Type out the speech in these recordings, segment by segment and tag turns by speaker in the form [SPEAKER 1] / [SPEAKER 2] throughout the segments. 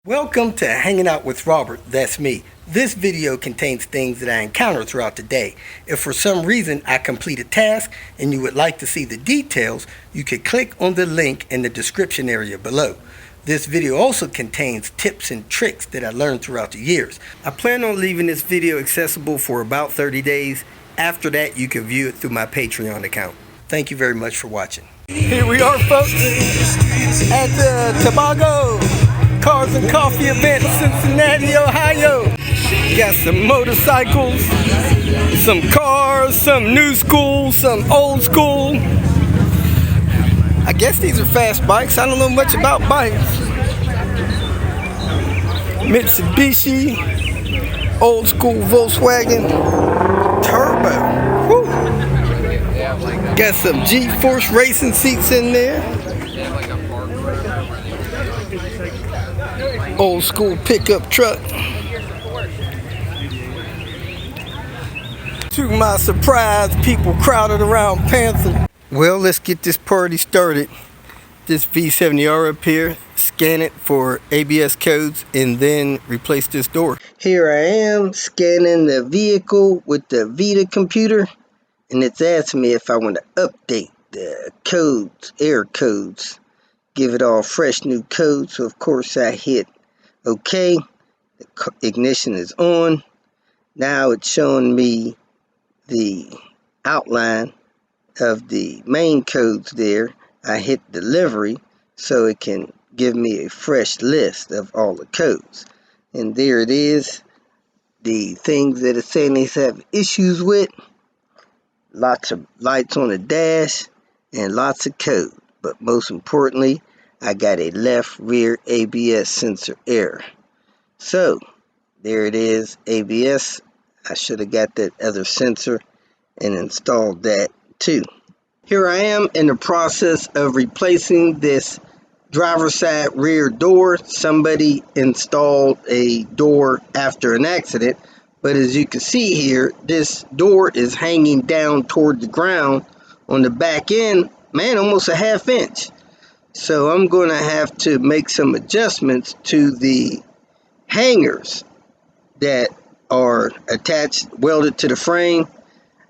[SPEAKER 1] Welcome to Hanging Out with Robert, that's me. This video contains things that I encounter throughout the day. If for some reason I complete a task and you would like to see the details, you can click on the link in the description area below. This video also contains tips and tricks that I learned throughout the years. I plan on leaving this video accessible for about 30 days. After that, you can view it through my Patreon account. Thank you very much for watching. Here we are, folks, at the Tobago Cars and Coffee event in Cincinnati, Ohio. Got some motorcycles, some cars, some new school, some old school. I guess these are fast bikes. I don't know much about bikes. Mitsubishi, old school Volkswagen, turbo. Woo. Got some G-Force racing seats in there. Old school pickup truck. To my surprise, people crowded around Panther. Well, let's get this party started. This V70R up here, scan it for ABS codes, and then replace this door. Here I am scanning the vehicle with the Vita computer, and it's asking me if I want to update the codes, air codes, give it all fresh new codes. So of course I hit OK. The ignition is on. Now it's showing me the outline of the main codes there. I hit delivery so it can give me a fresh list of all the codes. And there it is. The things that it's saying they have issues with. Lots of lights on the dash and lots of code. But most importantly, I got a left rear ABS sensor error. So, there it is, ABS. I should have got that other sensor and installed that too. Here I am in the process of replacing this driver's side rear door. Somebody installed a door after an accident, but as you can see here, this door is hanging down toward the ground on the back end, man, almost a ½ inch. So I'm going to have to make some adjustments to the hangers that are attached, welded to the frame.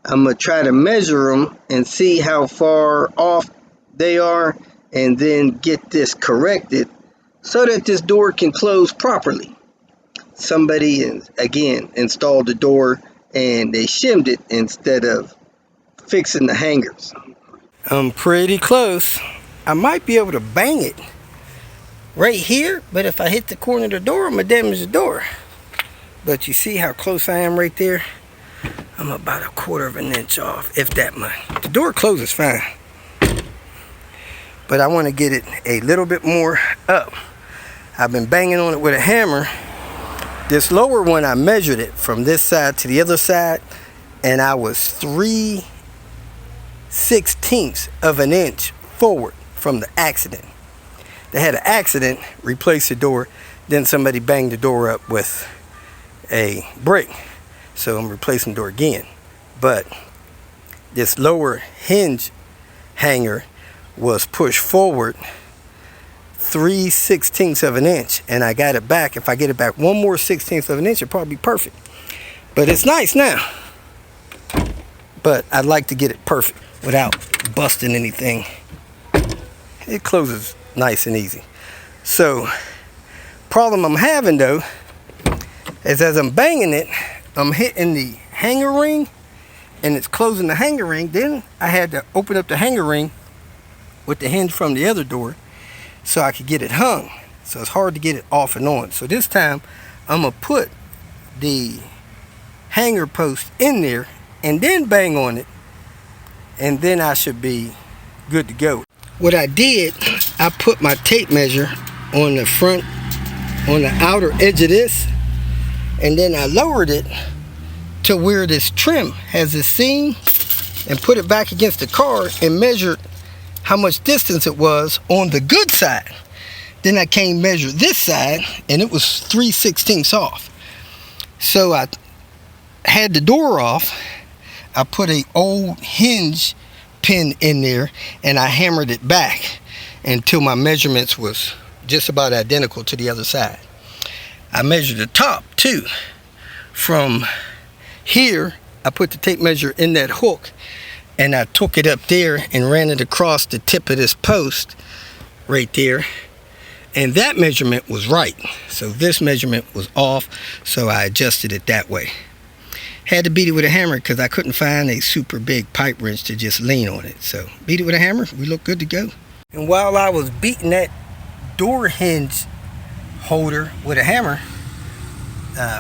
[SPEAKER 1] I'm going to try to measure them and see how far off they are, and then get this corrected so that this door can close properly. Somebody, again, installed the door and they shimmed it instead of fixing the hangers. I'm pretty close. I might be able to bang it right here, but if I hit the corner of the door, I'm going to damage the door. But you see how close I am right there? I'm about 1/4 inch off, if that much. The door closes fine, but I want to get it a little bit more up. I've been banging on it with a hammer. This lower one, I measured it from this side to the other side, and I was 3/16 of an inch forward from the accident. They had an accident, replaced the door, then somebody banged the door up with a brick. So I'm replacing the door again. But this lower hinge hanger was pushed forward 3/16 of an inch, and I got it back. If I get it back 1 more 16th of an inch, it'll probably be perfect. But it's nice now. But I'd like to get it perfect without busting anything. It closes nice and easy. So, problem I'm having though is as I'm banging it, I'm hitting the hanger ring and it's closing the hanger ring. Then I had to open up the hanger ring with the hinge from the other door so I could get it hung. So it's hard to get it off and on. So this time I'm gonna put the hanger post in there and then bang on it, and then I should be good to go. What I did, I put my tape measure on the front, on the outer edge of this, and then I lowered it to where this trim has this seam, and put it back against the car and measured how much distance it was on the good side. Then I came measure this side, and it was 3/16 off. So I had the door off. I put a old hinge pin in there, and I hammered it back until my measurements was just about identical to the other side. I measured the top too. From here, I put the tape measure in that hook, and I took it up there and ran it across the tip of this post right there, and that measurement was right. So this measurement was off, so I adjusted it that way. Had to beat it with a hammer because I couldn't find a super big pipe wrench to just lean on it. So beat it with a hammer, we look good to go. And while I was beating that door hinge holder with a hammer,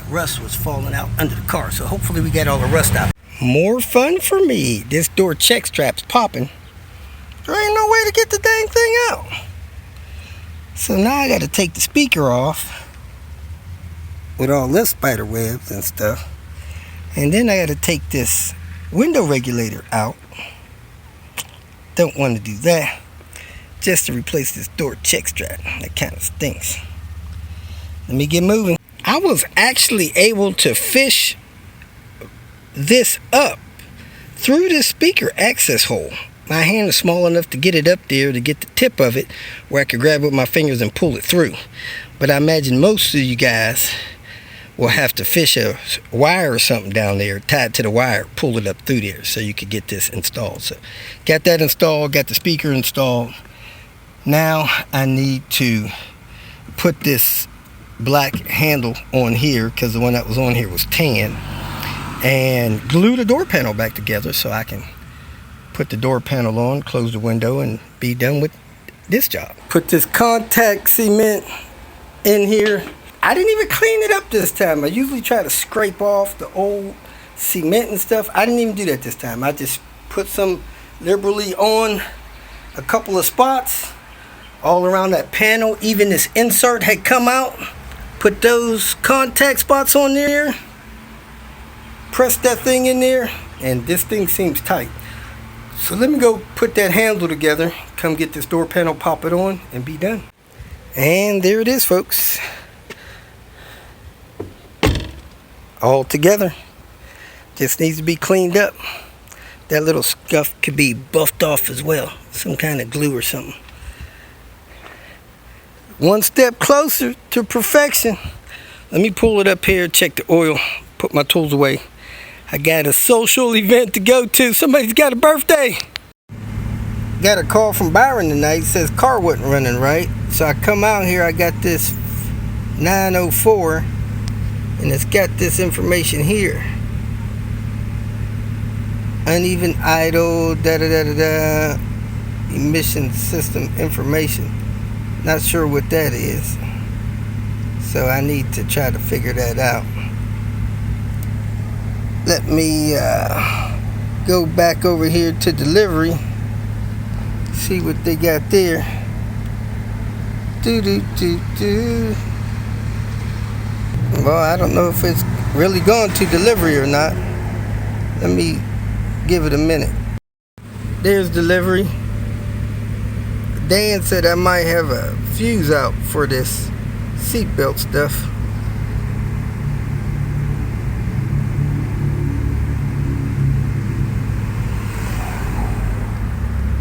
[SPEAKER 1] rust was falling out under the car, so hopefully we got all the rust out. More fun for me. This door check strap's popping. There ain't no way to get the dang thing out. So now I got to take the speaker off with all this spider webs and stuff, and then I got to take this window regulator out. Don't want to do that, just to replace this door check strap. That kind of stinks. Let me get moving. I was actually able to fish this up through this speaker access hole. My hand is small enough to get it up there, to get the tip of it where I could grab it with my fingers and pull it through. But I imagine most of you guys will have to fish a wire or something down there, tied to the wire, pull it up through there so you could get this installed. So got that installed, got the speaker installed. Now I need to put this black handle on here, because the one that was on here was tan, and glue the door panel back together so I can put the door panel on, close the window, and be done with this job. Put this contact cement in here. I didn't even clean it up this time. I usually try to scrape off the old cement and stuff. I didn't even do that this time. I just put some liberally on a couple of spots all around that panel. Even this insert had come out. Put those contact spots on there, press that thing in there, and this thing seems tight. So let me go put that handle together, come get this door panel, pop it on, and be done. And there it is, folks. All together. Just needs to be cleaned up. That little scuff could be buffed off as well. Some kind of glue or something. One step closer to perfection. Let me pull it up here, check the oil, put my tools away. I got a social event to go to. Somebody's got a birthday. Got a call from Byron tonight. Says car wasn't running right. So I come out here, I got this 904, and it's got this information here. Uneven idle, da-da-da-da-da, emission system information. Not sure what that is, so I need to try to figure that out. Let me go back over here to delivery, see what they got there. Well, I don't know if it's really gone to delivery or not. Let me give it a minute. There's delivery. Dan said I might have a fuse out for this seatbelt stuff.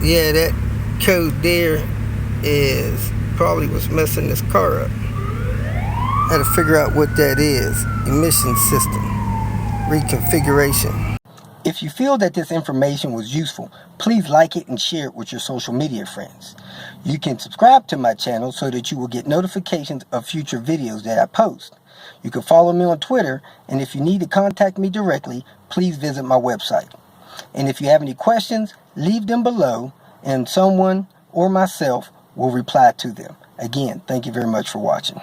[SPEAKER 1] Yeah, that code there is probably what's messing this car up. I had to figure out what that is. Emission system reconfiguration. If you feel that this information was useful, please like it and share it with your social media friends. You can subscribe to my channel so that you will get notifications of future videos that I post. You can follow me on Twitter, and if you need to contact me directly, please visit my website. And if you have any questions, leave them below, and someone or myself will reply to them. Again, thank you very much for watching.